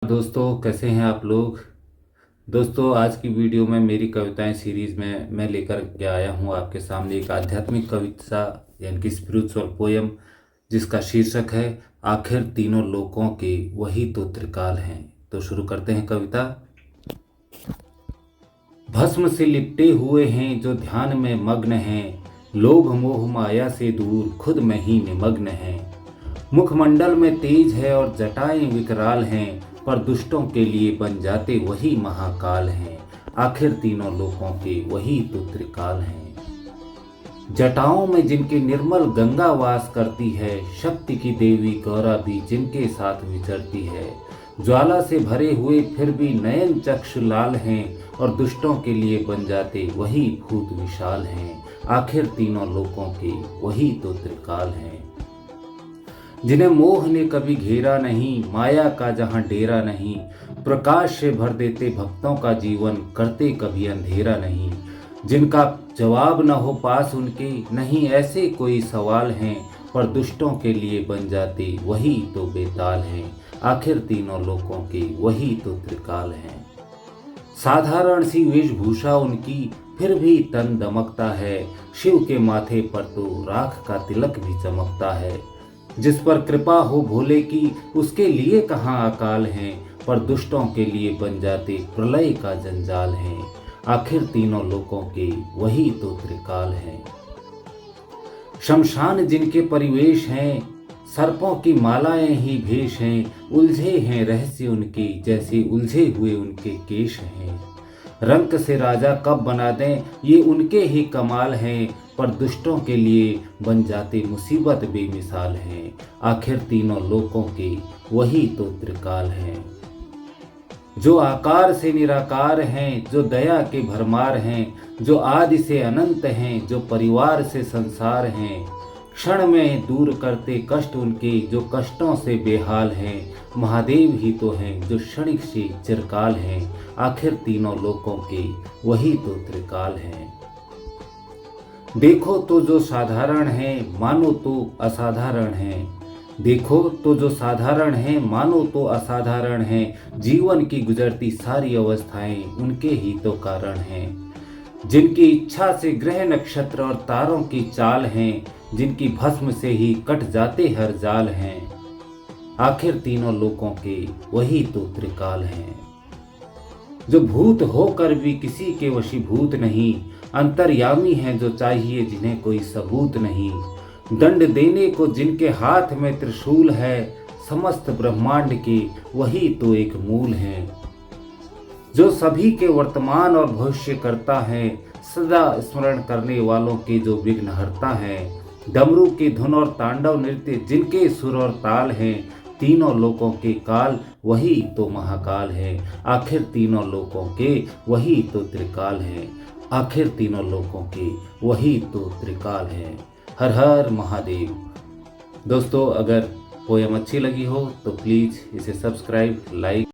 दोस्तों, कैसे हैं आप लोग। दोस्तों, आज की वीडियो में मेरी कविताएं सीरीज में मैं लेकर के आया हूं आपके सामने एक आध्यात्मिक कविता यानी कि स्पिरिचुअल पोयम, जिसका शीर्षक है आखिर तीनों लोकों के वही तो त्रिकाल हैं। तो शुरू करते हैं कविता। भस्म से लिपटे हुए हैं जो ध्यान में मग्न हैं, लोभ मोह माया से दूर खुद में ही निमग्न हैं। मुखमंडल में तेज है और जटाएं विकराल हैं, पर दुष्टों के लिए बन जाते वही महाकाल हैं। आखिर तीनों लोकों के वही तो त्रिकाल हैं। जटाओं में जिनके निर्मल गंगा वास करती है, शक्ति की देवी गौरा भी जिनके साथ विचरती है। ज्वाला से भरे हुए फिर भी नयन चक्षु लाल हैं, और दुष्टों के लिए बन जाते वही भूत विशाल हैं। आखिर तीनों लोकों के वही तो त्रिकाल हैं। जिन्हें मोह ने कभी घेरा नहीं, माया का जहां डेरा नहीं, प्रकाश से भर देते भक्तों का जीवन, करते कभी अंधेरा नहीं। जिनका जवाब न हो पास उनके, नहीं ऐसे कोई सवाल हैं, पर दुष्टों के लिए बन जाते वही तो बेताल हैं। आखिर तीनों लोकों के वही तो त्रिकाल हैं। साधारण सी वेशभूषा उनकी, फिर भी तन दमकता है। शिव के माथे पर तो राख का तिलक भी चमकता है। जिस पर कृपा हो भोले की, उसके लिए कहाँ अकाल हैं, पर दुष्टों के लिए बन जाते प्रलय का जंजाल हैं। आखिर तीनों लोकों के वही तो त्रिकाल हैं। शमशान जिनके परिवेश हैं, सर्पों की मालाएं ही भेष हैं, उलझे हैं रहस्य उनके जैसे उलझे हुए उनके केश हैं। रंक से राजा कब बना दें, ये उनके ही कमाल हैं, पर दुष्टों के लिए बन जाते मुसीबत बेमिसाल हैं। आखिर तीनों लोकों के वही तो त्रिकाल हैं। जो आकार से निराकार हैं, जो दया के भरमार हैं, जो आदि से अनंत हैं, जो परिवार से संसार हैं। क्षण में दूर करते कष्ट उनके, जो कष्टों से बेहाल हैं। महादेव ही तो हैं जो क्षणिक से चिरकाल हैं। आखिर तीनों लोकों के वही तो त्रिकाल हैं। देखो तो जो साधारण हैं, मानो तो असाधारण हैं। देखो तो जो साधारण हैं, मानो तो असाधारण हैं। जीवन की गुजरती सारी अवस्थाएं उनके ही तो कारण हैं। जिनकी इच्छा से ग्रह नक्षत्र और तारों की चाल हैं, जिनकी भस्म से ही कट जाते हर जाल हैं। आखिर तीनों लोकों के वही तो त्रिकाल हैं। जो भूत होकर भी किसी के वशीभूत नहीं, अंतर्यामी हैं जो चाहिए जिन्हें कोई सबूत नहीं। दंड देने को जिनके हाथ में त्रिशूल है, समस्त ब्रह्मांड के वही तो एक मूल हैं। जो सभी के वर्तमान और भविष्य करता है, सदा स्मरण करने वालों के जो विघ्न हरता है। डमरू की धुन और तांडव नृत्य जिनके सुर और ताल हैं, तीनों लोकों के काल वही तो महाकाल है। आखिर तीनों लोकों के वही तो त्रिकाल है। आखिर तीनों लोकों के वही तो त्रिकाल है। हर हर महादेव। दोस्तों, अगर पोयम अच्छी लगी हो तो प्लीज़ इसे सब्सक्राइब, लाइक